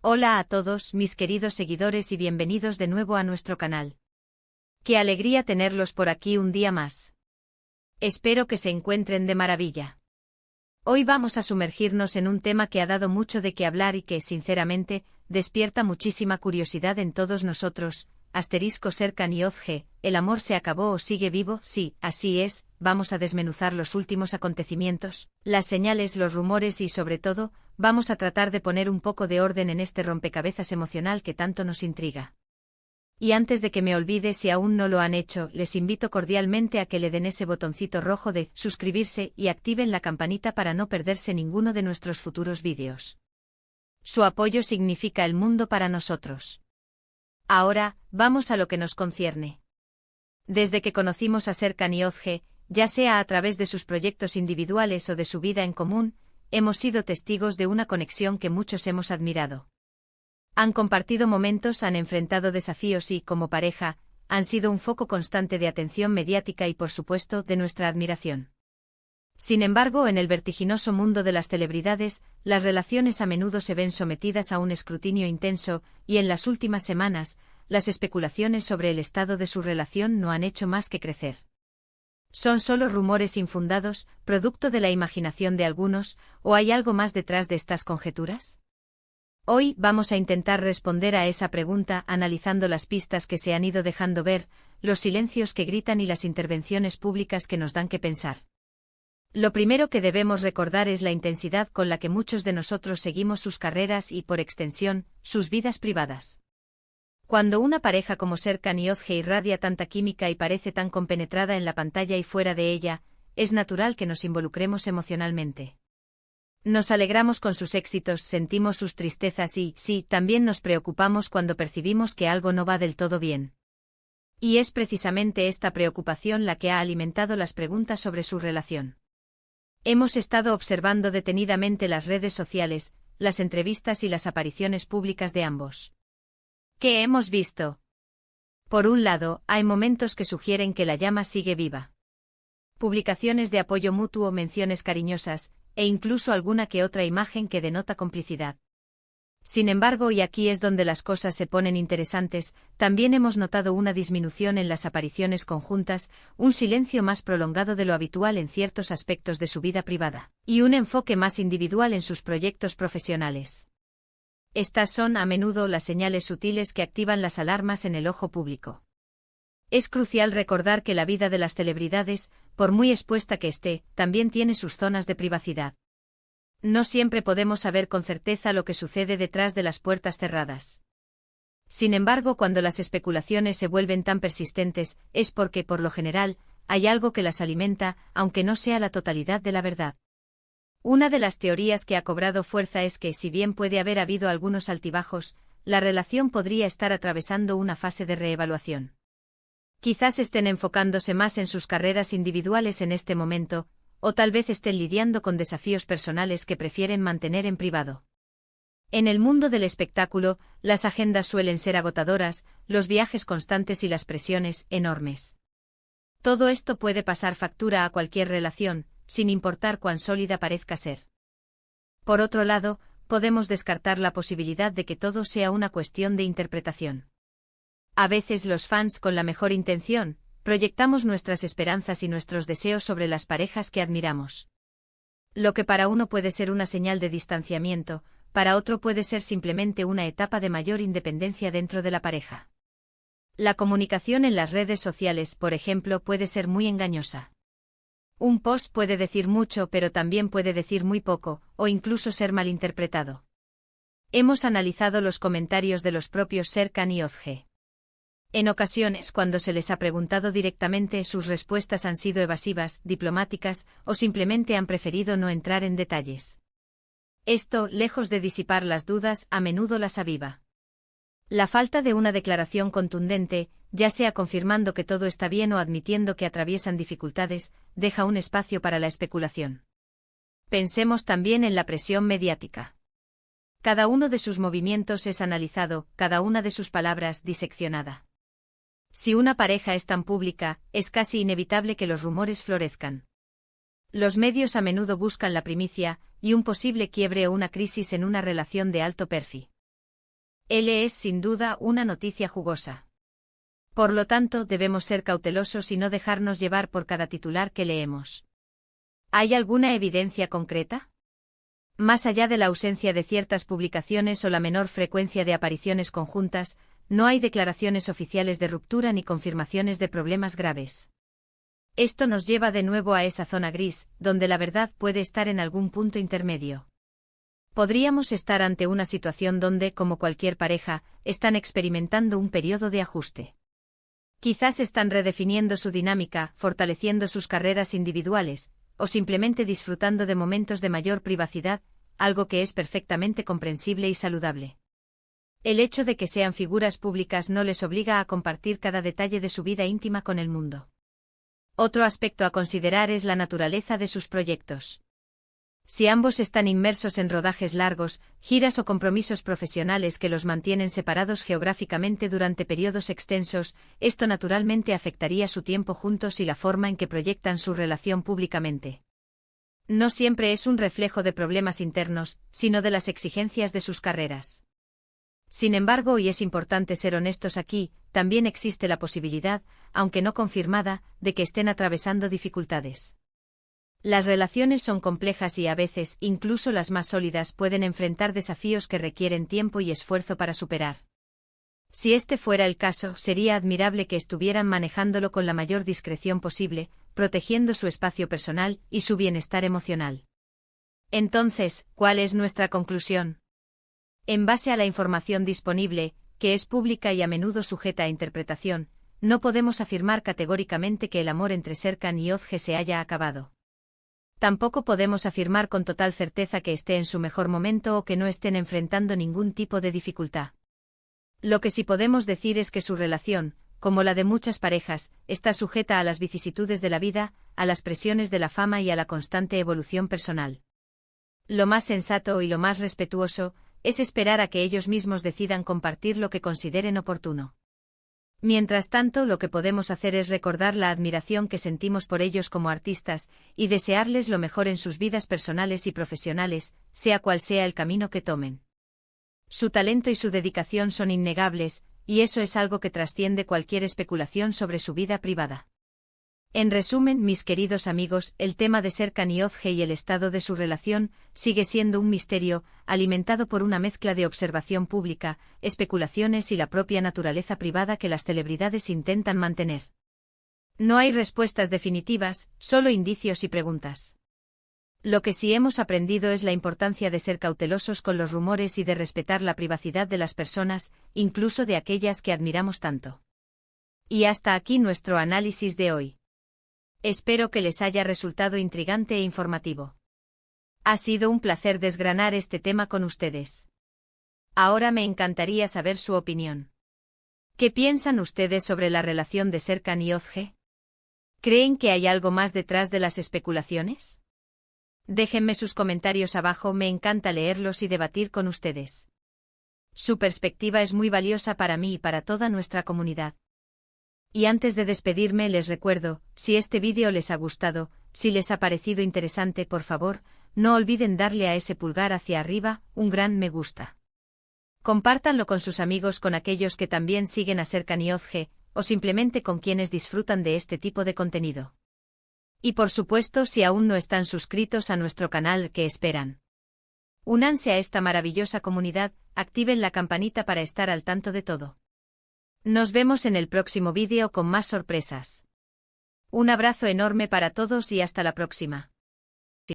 Hola a todos mis queridos seguidores y bienvenidos de nuevo a nuestro canal. Qué alegría tenerlos por aquí un día más. Espero que se encuentren de maravilla. Hoy vamos a sumergirnos en un tema que ha dado mucho de qué hablar y que, sinceramente, despierta muchísima curiosidad en todos nosotros. Serkan y Ozge, ¿el amor se acabó o sigue vivo? Sí, así es, vamos a desmenuzar los últimos acontecimientos, las señales, los rumores y, sobre todo, vamos a tratar de poner un poco de orden en este rompecabezas emocional que tanto nos intriga. Y antes de que me olvide, si aún no lo han hecho, les invito cordialmente a que le den ese botoncito rojo de suscribirse y activen la campanita para no perderse ninguno de nuestros futuros vídeos. Su apoyo significa el mundo para nosotros. Ahora, vamos a lo que nos concierne. Desde que conocimos a Serkan y Ozge, ya sea a través de sus proyectos individuales o de su vida en común, hemos sido testigos de una conexión que muchos hemos admirado. Han compartido momentos, han enfrentado desafíos y, como pareja, han sido un foco constante de atención mediática y, por supuesto, de nuestra admiración. Sin embargo, en el vertiginoso mundo de las celebridades, las relaciones a menudo se ven sometidas a un escrutinio intenso, y en las últimas semanas, las especulaciones sobre el estado de su relación no han hecho más que crecer. ¿Son solo rumores infundados, producto de la imaginación de algunos, o hay algo más detrás de estas conjeturas? Hoy vamos a intentar responder a esa pregunta analizando las pistas que se han ido dejando ver, los silencios que gritan y las intervenciones públicas que nos dan que pensar. Lo primero que debemos recordar es la intensidad con la que muchos de nosotros seguimos sus carreras y, por extensión, sus vidas privadas. Cuando una pareja como Serkan y Ozge irradia tanta química y parece tan compenetrada en la pantalla y fuera de ella, es natural que nos involucremos emocionalmente. Nos alegramos con sus éxitos, sentimos sus tristezas y, sí, también nos preocupamos cuando percibimos que algo no va del todo bien. Y es precisamente esta preocupación la que ha alimentado las preguntas sobre su relación. Hemos estado observando detenidamente las redes sociales, las entrevistas y las apariciones públicas de ambos. ¿Qué hemos visto? Por un lado, hay momentos que sugieren que la llama sigue viva. Publicaciones de apoyo mutuo, menciones cariñosas, e incluso alguna que otra imagen que denota complicidad. Sin embargo, y aquí es donde las cosas se ponen interesantes, también hemos notado una disminución en las apariciones conjuntas, un silencio más prolongado de lo habitual en ciertos aspectos de su vida privada, y un enfoque más individual en sus proyectos profesionales. Estas son a menudo las señales sutiles que activan las alarmas en el ojo público. Es crucial recordar que la vida de las celebridades, por muy expuesta que esté, también tiene sus zonas de privacidad. No siempre podemos saber con certeza lo que sucede detrás de las puertas cerradas. Sin embargo, cuando las especulaciones se vuelven tan persistentes, es porque, por lo general, hay algo que las alimenta, aunque no sea la totalidad de la verdad. Una de las teorías que ha cobrado fuerza es que, si bien puede haber habido algunos altibajos, la relación podría estar atravesando una fase de reevaluación. Quizás estén enfocándose más en sus carreras individuales en este momento, o tal vez estén lidiando con desafíos personales que prefieren mantener en privado. En el mundo del espectáculo, las agendas suelen ser agotadoras, los viajes constantes y las presiones enormes. Todo esto puede pasar factura a cualquier relación, sin importar cuán sólida parezca ser. Por otro lado, podemos descartar la posibilidad de que todo sea una cuestión de interpretación. A veces los fans, con la mejor intención, proyectamos nuestras esperanzas y nuestros deseos sobre las parejas que admiramos. Lo que para uno puede ser una señal de distanciamiento, para otro puede ser simplemente una etapa de mayor independencia dentro de la pareja. La comunicación en las redes sociales, por ejemplo, puede ser muy engañosa. Un post puede decir mucho, pero también puede decir muy poco, o incluso ser malinterpretado. Hemos analizado los comentarios de los propios Serkan y Ozge. En ocasiones, cuando se les ha preguntado directamente, sus respuestas han sido evasivas, diplomáticas, o simplemente han preferido no entrar en detalles. Esto, lejos de disipar las dudas, a menudo las aviva. La falta de una declaración contundente, ya sea confirmando que todo está bien o admitiendo que atraviesan dificultades, deja un espacio para la especulación. Pensemos también en la presión mediática. Cada uno de sus movimientos es analizado, cada una de sus palabras diseccionada. Si una pareja es tan pública, es casi inevitable que los rumores florezcan. Los medios a menudo buscan la primicia, y un posible quiebre o una crisis en una relación de alto perfil. L es sin duda una noticia jugosa. Por lo tanto, debemos ser cautelosos y no dejarnos llevar por cada titular que leemos. ¿Hay alguna evidencia concreta? Más allá de la ausencia de ciertas publicaciones o la menor frecuencia de apariciones conjuntas, no hay declaraciones oficiales de ruptura ni confirmaciones de problemas graves. Esto nos lleva de nuevo a esa zona gris, donde la verdad puede estar en algún punto intermedio. Podríamos estar ante una situación donde, como cualquier pareja, están experimentando un periodo de ajuste. Quizás están redefiniendo su dinámica, fortaleciendo sus carreras individuales, o simplemente disfrutando de momentos de mayor privacidad, algo que es perfectamente comprensible y saludable. El hecho de que sean figuras públicas no les obliga a compartir cada detalle de su vida íntima con el mundo. Otro aspecto a considerar es la naturaleza de sus proyectos. Si ambos están inmersos en rodajes largos, giras o compromisos profesionales que los mantienen separados geográficamente durante periodos extensos, esto naturalmente afectaría su tiempo juntos y la forma en que proyectan su relación públicamente. No siempre es un reflejo de problemas internos, sino de las exigencias de sus carreras. Sin embargo, y es importante ser honestos aquí, también existe la posibilidad, aunque no confirmada, de que estén atravesando dificultades. Las relaciones son complejas y a veces, incluso las más sólidas, pueden enfrentar desafíos que requieren tiempo y esfuerzo para superar. Si este fuera el caso, sería admirable que estuvieran manejándolo con la mayor discreción posible, protegiendo su espacio personal y su bienestar emocional. Entonces, ¿cuál es nuestra conclusión? En base a la información disponible, que es pública y a menudo sujeta a interpretación, no podemos afirmar categóricamente que el amor entre Serkan y Özge se haya acabado. Tampoco podemos afirmar con total certeza que esté en su mejor momento o que no estén enfrentando ningún tipo de dificultad. Lo que sí podemos decir es que su relación, como la de muchas parejas, está sujeta a las vicisitudes de la vida, a las presiones de la fama y a la constante evolución personal. Lo más sensato y lo más respetuoso es esperar a que ellos mismos decidan compartir lo que consideren oportuno. Mientras tanto, lo que podemos hacer es recordar la admiración que sentimos por ellos como artistas, y desearles lo mejor en sus vidas personales y profesionales, sea cual sea el camino que tomen. Su talento y su dedicación son innegables, y eso es algo que trasciende cualquier especulación sobre su vida privada. En resumen, mis queridos amigos, el tema de Serkan y Özge y el estado de su relación sigue siendo un misterio, alimentado por una mezcla de observación pública, especulaciones y la propia naturaleza privada que las celebridades intentan mantener. No hay respuestas definitivas, solo indicios y preguntas. Lo que sí hemos aprendido es la importancia de ser cautelosos con los rumores y de respetar la privacidad de las personas, incluso de aquellas que admiramos tanto. Y hasta aquí nuestro análisis de hoy. Espero que les haya resultado intrigante e informativo. Ha sido un placer desgranar este tema con ustedes. Ahora me encantaría saber su opinión. ¿Qué piensan ustedes sobre la relación de Serkan y Özge? ¿Creen que hay algo más detrás de las especulaciones? Déjenme sus comentarios abajo, me encanta leerlos y debatir con ustedes. Su perspectiva es muy valiosa para mí y para toda nuestra comunidad. Y antes de despedirme les recuerdo, si este vídeo les ha gustado, si les ha parecido interesante, por favor, no olviden darle a ese pulgar hacia arriba, un gran me gusta. Compártanlo con sus amigos, con aquellos que también siguen a Serkan y Özge, o simplemente con quienes disfrutan de este tipo de contenido. Y por supuesto, si aún no están suscritos a nuestro canal, ¿qué esperan? Únanse a esta maravillosa comunidad, activen la campanita para estar al tanto de todo. Nos vemos en el próximo vídeo con más sorpresas. Un abrazo enorme para todos y hasta la próxima.